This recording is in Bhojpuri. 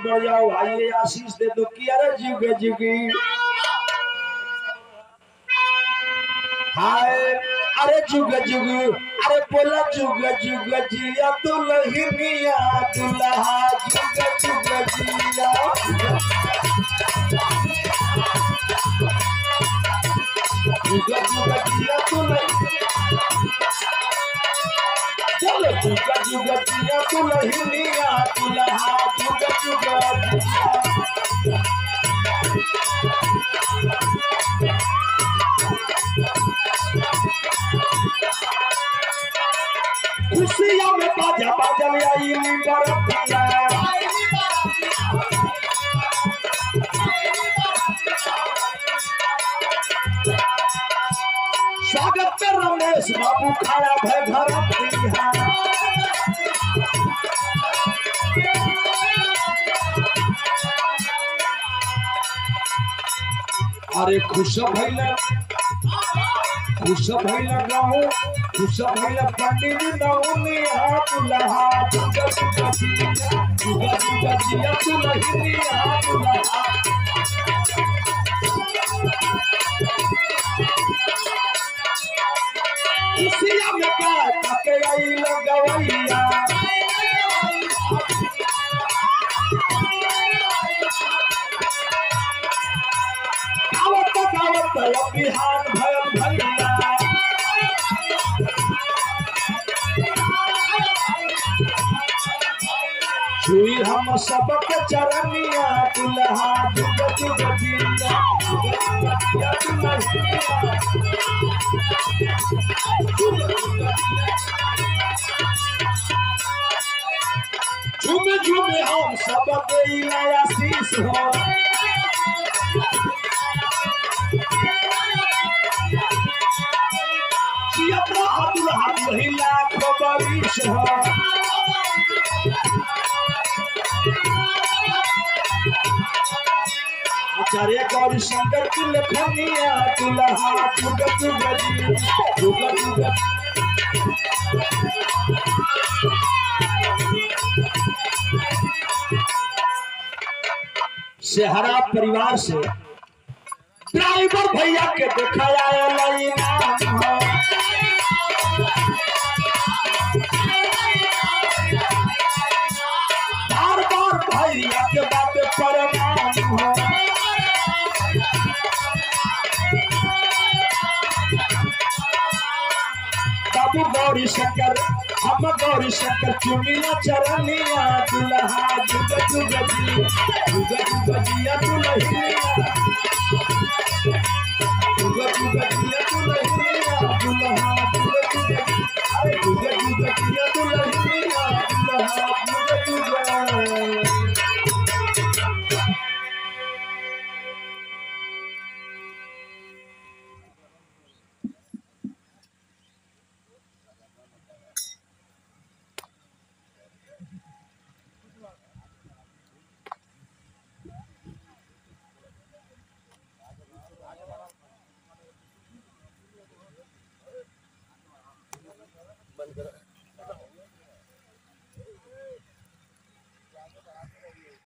कर जाओ भाई आशीष दे दो कि अरे जुगे जुगी हाय अरे जुगे जुगी अरे बोला जुगे जुगे जिया दुल्हनिया दुल्हा जुगे जुगे जिया जुगे जुगे जिया दुल्हनिया चलो जुगे जुगे जिया दुल्हनिया दुल्हा जुगे जुगे खुशियां में बाजा बाजा आई बरतिया स्वागत पे रमेश बाबू खड़ा है घर अरे खुश भैया गाँव खुश भैया पंडित नौनिया दुल्हा जुगा जुगा जिया दुल्हनिया दुल्हा खुशियां में बात के आई लगवैया गावत बिहान भयल भैया छुई हम सबके चरनिया दुल्हा जुग जुग जिया झूम झूम हम सबके आशीष हो दुल्हा महिला खबरीश हो आचार्य गौरी शंकर तिलखनिया दुल्हा जुग जुग जुग जुग सेहरा परिवार से ड्राइवर भैया के दिखाया बार बार भैया के बात प्रणाम हो बाबू गौरी शंकर हम गौरी शंकर चुनिया चरनिया दुल्हा जुग जुग जिया दुल्हनिया जुग जुग जिया दुल्हनिया दुल्हा जुग जुग जिया